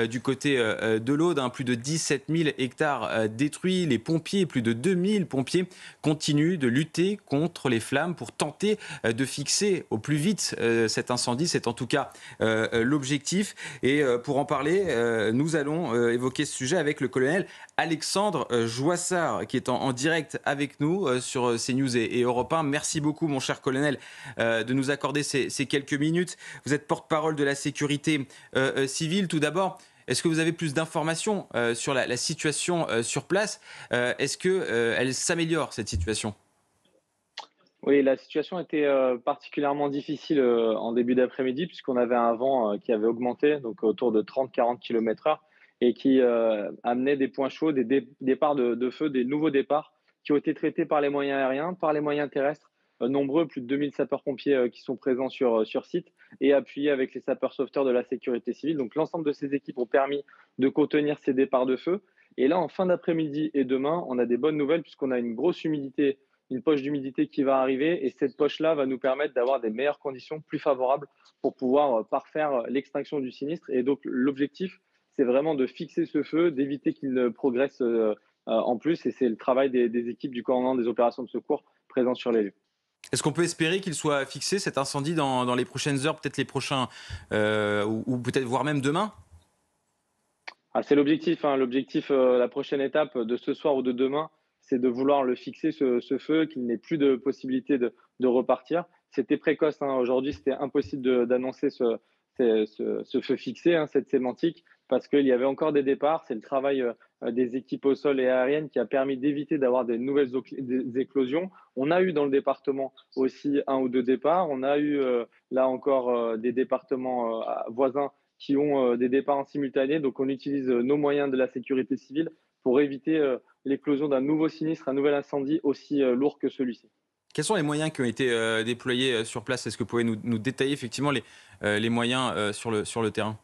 Du côté de l'Aude, hein, plus de 17 000 hectares détruits. Les pompiers, plus de 2000 pompiers, continuent de lutter contre les flammes pour tenter de fixer au plus vite cet incendie. C'est en tout cas l'objectif. Et pour en parler, nous allons évoquer ce sujet avec le colonel Alexandre Joissard, qui est en direct avec nous sur CNews et Europe 1. Merci beaucoup, mon cher colonel, de nous accorder ces quelques minutes. Vous êtes porte-parole de la sécurité civile. Tout d'abord, est-ce que vous avez plus d'informations sur la situation sur place? Est-ce qu'elle s'améliore, cette situation? Oui, la situation était, particulièrement difficile, en début d'après-midi puisqu'on avait un vent, qui avait augmenté, donc autour de 30-40 km/h et qui, amenait des points chauds, des départs de feu, des nouveaux départs qui ont été traités par les moyens aériens, par les moyens terrestres, nombreux, plus de 2 000 sapeurs-pompiers, qui sont présents sur site et appuyés avec les sapeurs sauveteurs de la sécurité civile. Donc l'ensemble de ces équipes ont permis de contenir ces départs de feu et là, en fin d'après-midi et demain, on a des bonnes nouvelles puisqu'on a une grosse humidité, une poche d'humidité qui va arriver et cette poche-là va nous permettre d'avoir des meilleures conditions plus favorables pour pouvoir parfaire l'extinction du sinistre. Et donc l'objectif, c'est vraiment de fixer ce feu, d'éviter qu'il ne progresse en plus. Et c'est le travail des équipes du commandement des opérations de secours présentes sur les lieux. Est-ce qu'on peut espérer qu'il soit fixé, cet incendie, dans les prochaines heures, peut-être les prochains, ou peut-être voire même demain? Ah, c'est l'objectif, hein. L'objectif, la prochaine étape de ce soir ou de demain, c'est de vouloir le fixer, ce feu, qu'il n'ait plus de possibilité de repartir. C'était précoce, hein. Aujourd'hui, c'était impossible d'annoncer ce feu fixé, hein, cette sémantique, parce qu'il y avait encore des départs. C'est le travail des équipes au sol et aériennes qui a permis d'éviter d'avoir des nouvelles des éclosions. On a eu dans le département aussi un ou deux départs. On a eu là encore des départements voisins qui ont des départs en simultané. Donc, on utilise nos moyens de la sécurité civile pour éviter l'éclosion d'un nouveau sinistre, un nouvel incendie aussi lourd que celui-ci. Quels sont les moyens qui ont été déployés sur place? Est-ce que vous pouvez nous détailler effectivement les moyens sur le terrain?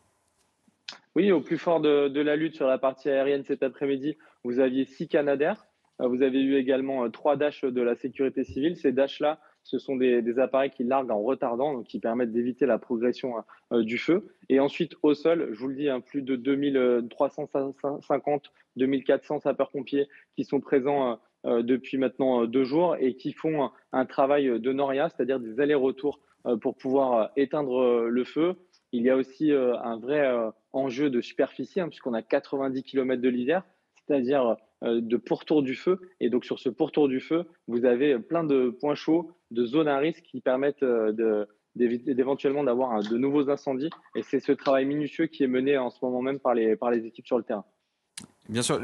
Oui, au plus fort de la lutte sur la partie aérienne cet après-midi, vous aviez 6 Canadair. Vous avez eu également 3 Dash de la sécurité civile. Ces Dash-là, ce sont des appareils qui larguent en retardant, donc qui permettent d'éviter la progression du feu. Et ensuite, au sol, je vous le dis, hein, plus de 2350, 2400 sapeurs-pompiers qui sont présents depuis maintenant 2 jours et qui font un travail de Noria, c'est-à-dire des allers-retours pour pouvoir éteindre le feu. Il y a aussi un vrai enjeu de superficie, hein, puisqu'on a 90 km de lisière, c'est-à-dire de pourtour du feu. Et donc sur ce pourtour du feu, vous avez plein de points chauds, de zones à risque qui permettent d'éventuellement d'avoir de nouveaux incendies. Et c'est ce travail minutieux qui est mené en ce moment même par les équipes sur le terrain. Bien sûr,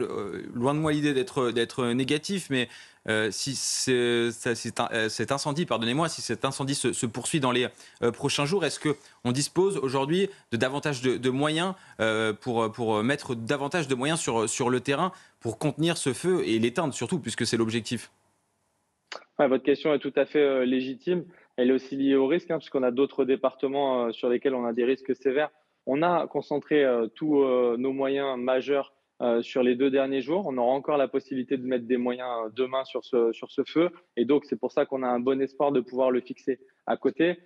loin de moi l'idée d'être négatif, mais si cet incendie, pardonnez-moi, si cet incendie se poursuit dans les prochains jours, est-ce qu'on dispose aujourd'hui de davantage de moyens pour mettre davantage de moyens sur le terrain pour contenir ce feu et l'éteindre surtout, puisque c'est l'objectif? Ouais, votre question est tout à fait légitime. Elle est aussi liée au risque, hein, puisqu'on a d'autres départements sur lesquels on a des risques sévères. On a concentré tous nos moyens majeurs sur les 2 derniers jours. On aura encore la possibilité de mettre des moyens demain sur ce feu. Et donc, c'est pour ça qu'on a un bon espoir de pouvoir le fixer à côté.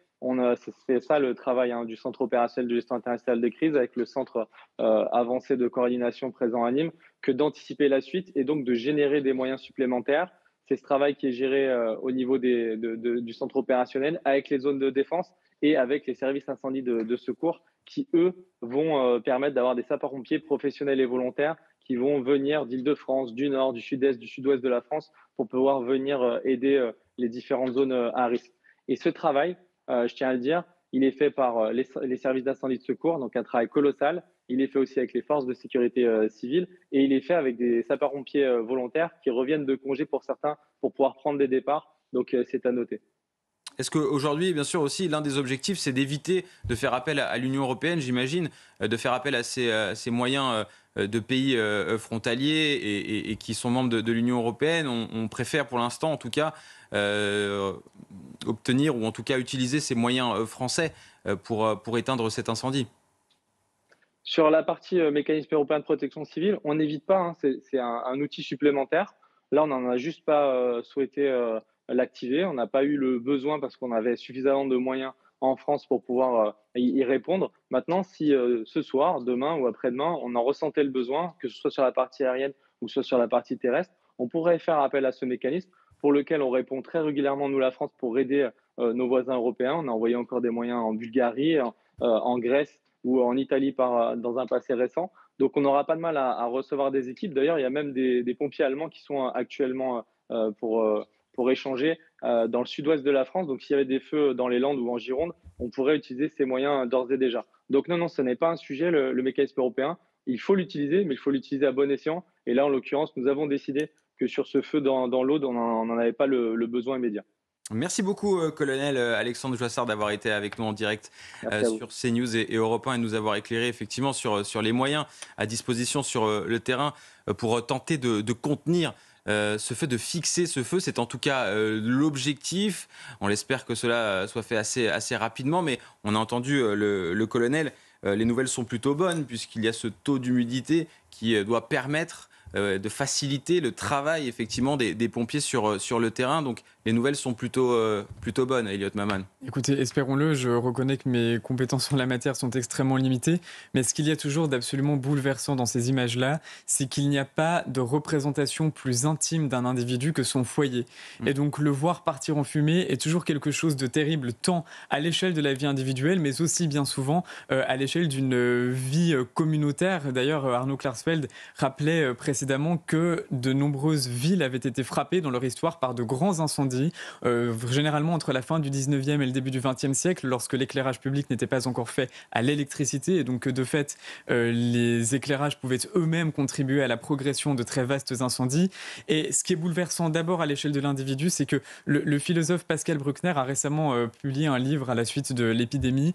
C'est ça le travail, hein, du centre opérationnel de gestion internationale des crises avec le centre avancé de coordination présent à Nîmes, que d'anticiper la suite et donc de générer des moyens supplémentaires. C'est ce travail qui est géré au niveau du centre opérationnel avec les zones de défense et avec les services incendies de secours qui, eux, vont permettre d'avoir des sapeurs-pompiers professionnels et volontaires qui vont venir d'Île-de-France, du Nord, du Sud-Est, du Sud-Ouest de la France pour pouvoir venir aider les différentes zones à risque. Et ce travail, je tiens à le dire, il est fait par les services d'incendie de secours, donc un travail colossal. Il est fait aussi avec les forces de sécurité civile et il est fait avec des sapeurs-pompiers volontaires qui reviennent de congé pour certains pour pouvoir prendre des départs. Donc, c'est à noter. Est-ce qu'aujourd'hui, bien sûr, aussi, l'un des objectifs, c'est d'éviter de faire appel à l'Union européenne, j'imagine, de faire appel à ces moyens de pays frontaliers et qui sont membres de l'Union européenne. On préfère, pour l'instant, en tout cas, euh, obtenir ou en tout cas utiliser ces moyens français pour éteindre cet incendie. Sur la partie mécanisme européen de protection civile, on n'évite pas, hein, c'est un outil supplémentaire. Là, on n'en a juste pas souhaité l'activer. On n'a pas eu le besoin parce qu'on avait suffisamment de moyens en France pour pouvoir y répondre. Maintenant, si ce soir, demain ou après-demain, on en ressentait le besoin, que ce soit sur la partie aérienne ou soit sur la partie terrestre, on pourrait faire appel à ce mécanisme pour lequel on répond très régulièrement, nous, la France, pour aider nos voisins européens. On a envoyé encore des moyens en Bulgarie, en Grèce ou en Italie dans un passé récent. Donc, on n'aura pas de mal à recevoir des équipes. D'ailleurs, il y a même des pompiers allemands qui sont actuellement pour échanger dans le sud-ouest de la France. Donc, s'il y avait des feux dans les Landes ou en Gironde, on pourrait utiliser ces moyens d'ores et déjà. Donc, non, non, ce n'est pas un sujet, le mécanisme européen. Il faut l'utiliser, mais il faut l'utiliser à bon escient. Et là, en l'occurrence, nous avons décidé que sur ce feu dans l'Aude, on n'en avait pas le besoin immédiat. Merci beaucoup, colonel Alexandre Joissard, d'avoir été avec nous en direct Merci à vous. sur CNews et Europe 1 et de nous avoir éclairé effectivement sur les moyens à disposition sur le terrain pour tenter de contenir ce feu, de fixer ce feu. C'est en tout cas l'objectif. On espère que cela soit fait assez rapidement, mais on a entendu le colonel. Les nouvelles sont plutôt bonnes puisqu'il y a ce taux d'humidité qui doit permettre de faciliter le travail effectivement des pompiers sur le terrain. Donc les nouvelles sont plutôt bonnes, Elliot Maman. Écoutez, espérons-le, je reconnais que mes compétences en la matière sont extrêmement limitées, mais ce qu'il y a toujours d'absolument bouleversant dans ces images-là, c'est qu'il n'y a pas de représentation plus intime d'un individu que son foyer. Et donc le voir partir en fumée est toujours quelque chose de terrible, tant à l'échelle de la vie individuelle, mais aussi bien souvent à l'échelle d'une vie communautaire. D'ailleurs, Arnaud Klarsfeld rappelait précédemment que de nombreuses villes avaient été frappées dans leur histoire par de grands incendies, généralement entre la fin du 19e et le début du 20e siècle, lorsque l'éclairage public n'était pas encore fait à l'électricité, et donc de fait, les éclairages pouvaient eux-mêmes contribuer à la progression de très vastes incendies. Et ce qui est bouleversant d'abord à l'échelle de l'individu, c'est que le philosophe Pascal Bruckner a récemment publié un livre à la suite de l'épidémie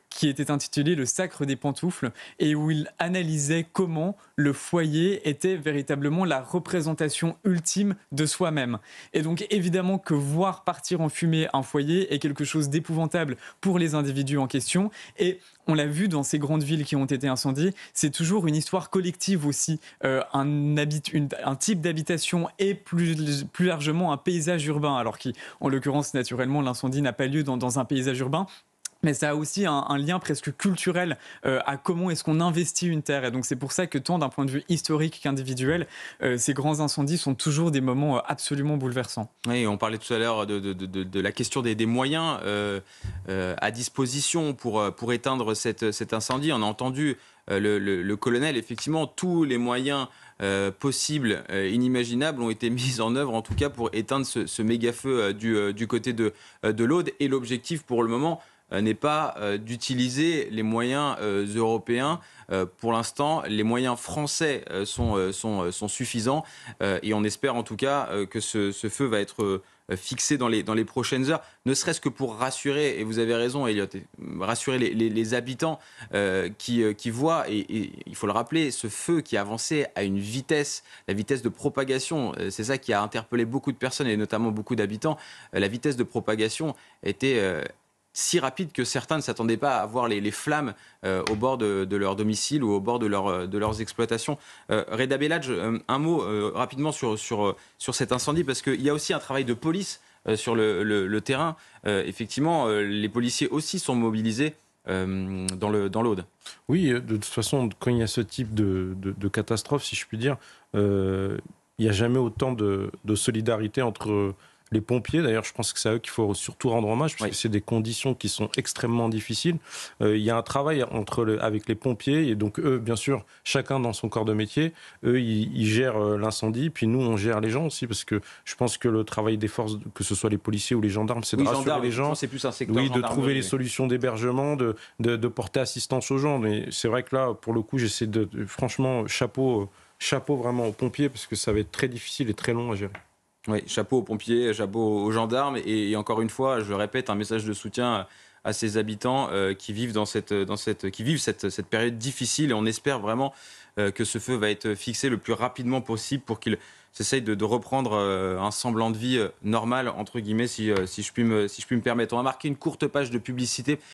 qui était intitulé Le sacre des pantoufles, et où il analysait comment le foyer était véritablement la représentation ultime de soi-même. Et donc évidemment que voir partir en fumée un foyer est quelque chose d'épouvantable pour les individus en question. Et on l'a vu dans ces grandes villes qui ont été incendiées, c'est toujours une histoire collective aussi. Un type d'habitation et plus largement un paysage urbain, alors qu'en l'occurrence, naturellement, l'incendie n'a pas lieu dans un paysage urbain. Mais ça a aussi un lien presque culturel à comment est-ce qu'on investit une terre. Et donc c'est pour ça que tant d'un point de vue historique qu'individuel, ces grands incendies sont toujours des moments absolument bouleversants. Oui, on parlait tout à l'heure de la question des moyens à disposition pour éteindre cet incendie. On a entendu le colonel, effectivement, tous les moyens possibles, inimaginables ont été mis en œuvre, en tout cas pour éteindre ce méga-feu du côté de l'Aude. Et l'objectif pour le moment n'est pas d'utiliser les moyens européens. Pour l'instant, les moyens français sont suffisants et on espère en tout cas que ce feu va être fixé dans les prochaines heures, ne serait-ce que pour rassurer, et vous avez raison Elliot, rassurer les habitants qui voient, et il faut le rappeler, ce feu qui avançait à une vitesse, la vitesse de propagation, c'est ça qui a interpellé beaucoup de personnes et notamment beaucoup d'habitants, la vitesse de propagation était si rapide que certains ne s'attendaient pas à voir les flammes au bord de leur domicile ou au bord de leurs exploitations. Reda Belladj, un mot rapidement sur cet incendie, parce qu'il y a aussi un travail de police sur le terrain. Effectivement, les policiers aussi sont mobilisés dans l'Aude. Oui, de toute façon, quand il y a ce type de catastrophe, si je puis dire, il n'y a jamais autant de solidarité entre les pompiers. D'ailleurs, je pense que c'est à eux qu'il faut surtout rendre hommage, parce que c'est des conditions qui sont extrêmement difficiles. Il y a un travail avec les pompiers, et donc eux, bien sûr, chacun dans son corps de métier, eux, ils gèrent l'incendie, puis nous, on gère les gens aussi, parce que je pense que le travail des forces, que ce soit les policiers ou les gendarmes, c'est de rassurer les gens, c'est plus un secteur de trouver les solutions d'hébergement, de porter assistance aux gens. Mais c'est vrai que là, pour le coup, j'essaie franchement, chapeau vraiment aux pompiers, parce que ça va être très difficile et très long à gérer. Oui, chapeau aux pompiers, chapeau aux gendarmes, et encore une fois, je le répète, un message de soutien à ces habitants qui vivent cette période difficile, et on espère vraiment que ce feu va être fixé le plus rapidement possible pour qu'ils essayent de reprendre un semblant de vie normal, entre guillemets, si je puis me permettre. On va marquer une courte page de publicité.